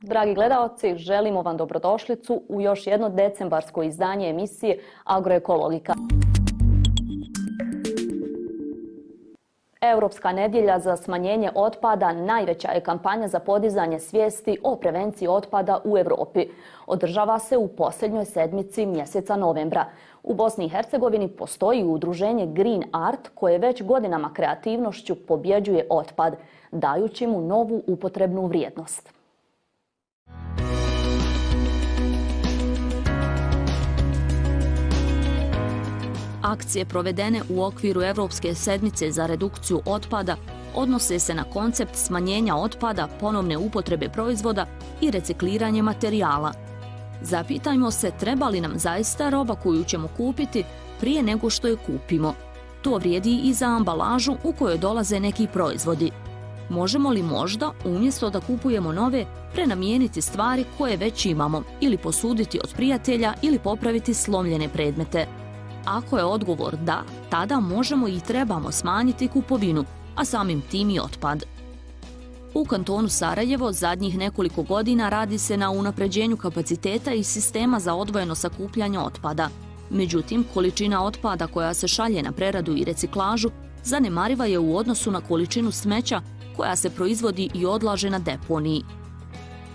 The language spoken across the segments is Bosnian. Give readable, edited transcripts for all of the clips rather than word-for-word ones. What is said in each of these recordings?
Dragi gledaoci, želimo vam dobrodošlicu u još jedno decembarsko izdanje emisije Agroekologika. Europska nedjelja za smanjenje otpada najveća je kampanja za podizanje svijesti o prevenciji otpada u Europi. Održava se u posljednjoj sedmici mjeseca novembra. U Bosni i Hercegovini postoji udruženje Green Art koje već godinama kreativnošću pobjeđuje otpad, dajući mu novu upotrebnu vrijednost. Akcije provedene u okviru Europske sedmice za redukciju otpada odnose se na koncept smanjenja otpada, ponovne upotrebe proizvoda i recikliranje materijala. Zapitajmo se treba li nam zaista roba koju ćemo kupiti prije nego što je kupimo. To vrijedi i za ambalažu u kojoj dolaze neki proizvodi. Možemo li možda, umjesto da kupujemo nove, prenamijeniti stvari koje već imamo ili posuditi od prijatelja ili popraviti slomljene predmete? Ako je odgovor da, tada možemo i trebamo smanjiti kupovinu, a samim tim i otpad. U kantonu Sarajevo zadnjih nekoliko godina radi se na unapređenju kapaciteta i sistema za odvojeno sakupljanje otpada. Međutim, količina otpada koja se šalje na preradu i reciklažu zanemariva je u odnosu na količinu smeća koja se proizvodi i odlaže na deponiji.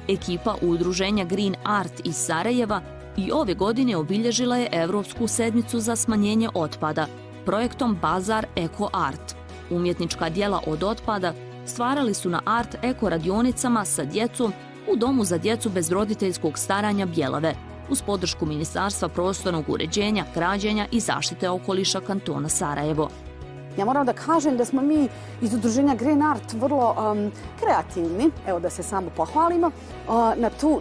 Ekipa udruženja Green Art iz Sarajeva i ove godine obilježila je Europsku sedmicu za smanjenje otpada projektom Bazar Eko Art. Umjetnička djela od otpada stvarali su na art eko radionicama sa djecom u Domu za djecu bez roditeljskog staranja Bjelave uz podršku Ministarstva prostornog uređenja, građenja i zaštite okoliša kantona Sarajevo. Ja moram da kažem da smo mi iz udruženja Green Art vrlo kreativni, evo da se samo pohvalimo,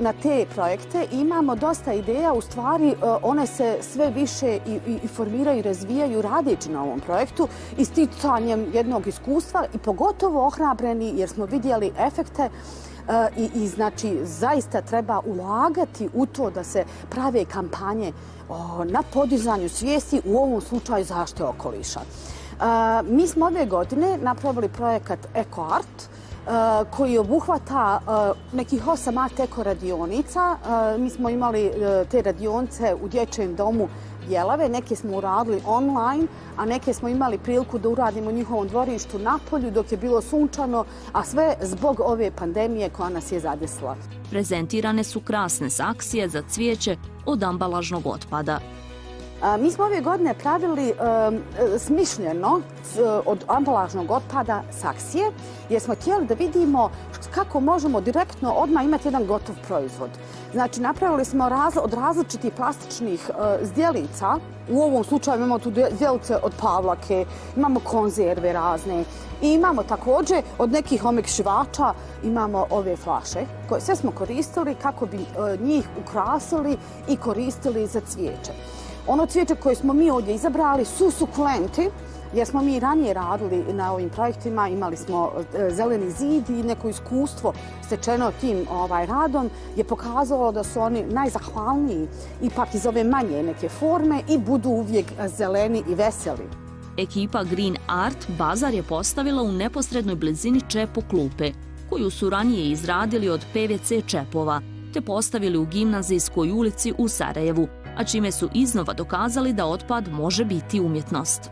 na te projekte. Imamo dosta ideja, u stvari one se sve više i formiraju i razvijaju radeći na ovom projektu i sticanjem jednog iskustva i pogotovo ohrabreni jer smo vidjeli efekte i znači zaista treba ulagati u to da se prave kampanje na podizanju svijesti, u ovom slučaju zaštite okoliša. Mi smo ove godine napravili projekat Eko Art koji obuhvata nekih 8 art eko radionica. Mi smo imali te radionice u dječjem domu Bjelave, neke smo uradili online, a neke smo imali priliku da uradimo u njihovom dvorištu napolju dok je bilo sunčano, a sve zbog ove pandemije koja nas je zadesila. Prezentirane su krasne saksije za cvijeće od ambalažnog otpada. Mi smo ove godine pravili smišljeno od ambalažnog otpada saksije jer smo htjeli da vidimo kako možemo direktno odmah imati jedan gotov proizvod. Znači, napravili smo od različitih plastičnih zdjelica. U ovom slučaju imamo tu zdjelice od pavlake, imamo konzerve razne i imamo također od nekih omekšivača imamo ove flaše koje sve smo koristili kako bi njih ukrasili i koristili za cvijeće. Ono cvijeće koje smo mi ovdje izabrali su sukulenti, jer smo mi ranije radili na ovim projektima, imali smo zeleni zid i neko iskustvo stečeno tim radom je pokazalo da su oni najzahvalniji ipak iz ove manje neke forme i budu uvijek zeleni i veseli. Ekipa Green Art Bazar je postavila u neposrednoj blizini čepo klupe, koju su ranije izradili od PVC čepova, te postavili u Gimnazijskoj ulici u Sarajevu, a čime su iznova dokazali da otpad može biti umjetnost.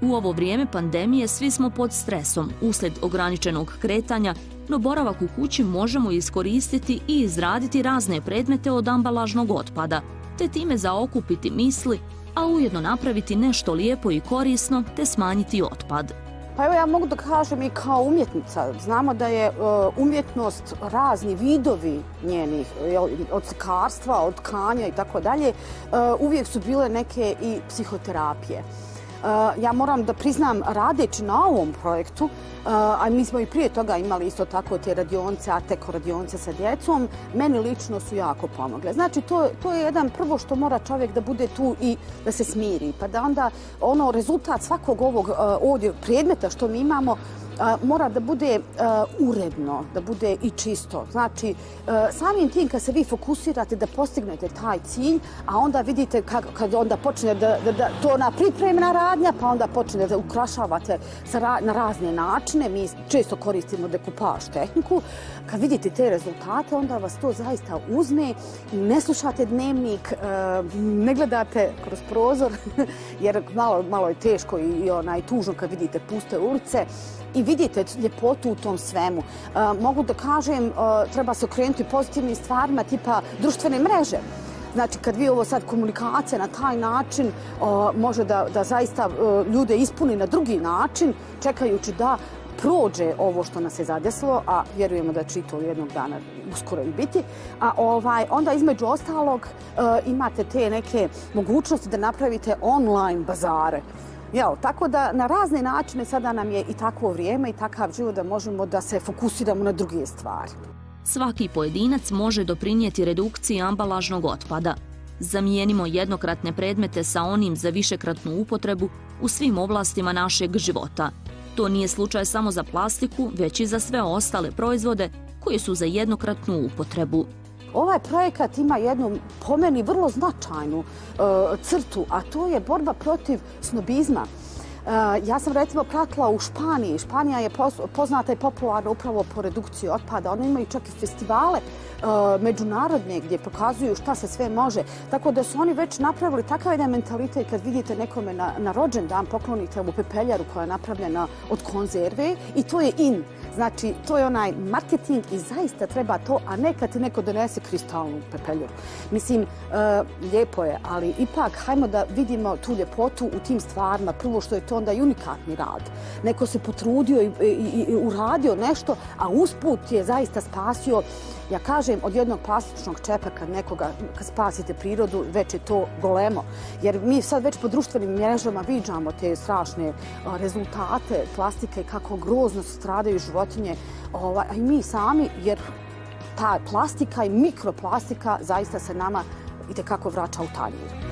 U ovo vrijeme pandemije svi smo pod stresom uslijed ograničenog kretanja, no boravak u kući možemo iskoristiti i izraditi razne predmete od ambalažnog otpada, te time zaokupiti misli, a ujedno napraviti nešto lijepo i korisno te smanjiti otpad. Pa evo ja mogu da kažem i kao umjetnica. Znamo da je umjetnost razni vidovi njenih, od slikarstva, od tkanja i tako dalje, uvijek su bile neke i psihoterapije. Ja moram da priznam, radeći na ovom projektu, a mi smo i prije toga imali isto tako te radionice, art eko radionice sa djecom, meni lično su jako pomogle. Znači, to je jedan prvo što mora čovjek da bude tu i da se smiri, pa da onda rezultat svakog ovog ovdje predmeta što mi imamo mora da bude uredno, da bude i čisto. Znači, samim tim kad se vi fokusirate da postignete taj cilj, a onda vidite kad onda počne to ona pripremna radnja, pa onda počne da ukrašavate na razne načine. Mi često koristimo dekupaž tehniku. Kad vidite te rezultate, onda vas to zaista uzme. Ne slušate dnevnik, ne gledate kroz prozor, jer malo je teško i tužno kad vidite puste ulice i vidite ljepotu u tom svemu. Mogu da kažem, treba se okrenuti pozitivnim stvarima tipa društvene mreže. Znači, kad vi ovo sad komunikacija na taj način može da zaista ljude ispuni na drugi način, čekajući da prođe ovo što nas je zadesilo, a vjerujemo da će to jednog dana uskoro i biti. A onda između ostalog imate te neke mogućnosti da napravite online bazare. Tako da na razne načine sada nam je i takvo vrijeme i takav život da možemo da se fokusiramo na druge stvari. Svaki pojedinac može doprinijeti redukciji ambalažnog otpada. Zamijenimo jednokratne predmete sa onim za višekratnu upotrebu u svim oblastima našeg života. To nije slučaj samo za plastiku, već i za sve ostale proizvode koji su za jednokratnu upotrebu. Ovaj projekat ima jednu, po meni, vrlo značajnu crtu, a to je borba protiv snobizma. Ja sam recimo pratila u Španiji. Španija je poznata i popularna upravo po redukciji otpada. Oni imaju čak i festivale međunarodne gdje pokazuju šta se sve može. Tako da su oni već napravili takav jedan mentalitet kad vidite nekome na rođendan poklonite mu pepeljaru koja je napravljena od konzerve i to je in. Znači, to je onaj marketing i zaista treba to, a ne kad ti neko donese kristalnu pepeljaru. Mislim, lijepo je, ali ipak hajmo da vidimo tu ljepotu u tim stvarima. Prvo što je to onda i unikatni rad. Neko se potrudio i uradio nešto, a usput je zaista spasio. Ja kažem, od jednog plastičnog čepa kad spasite prirodu, već je to golemo. Jer mi sad već po društvenim mrežama viđamo te strašne rezultate plastike, kako grozno stradaju životinje, a i mi sami, jer ta plastika i mikroplastika zaista se nama itekako vraća u tanjir.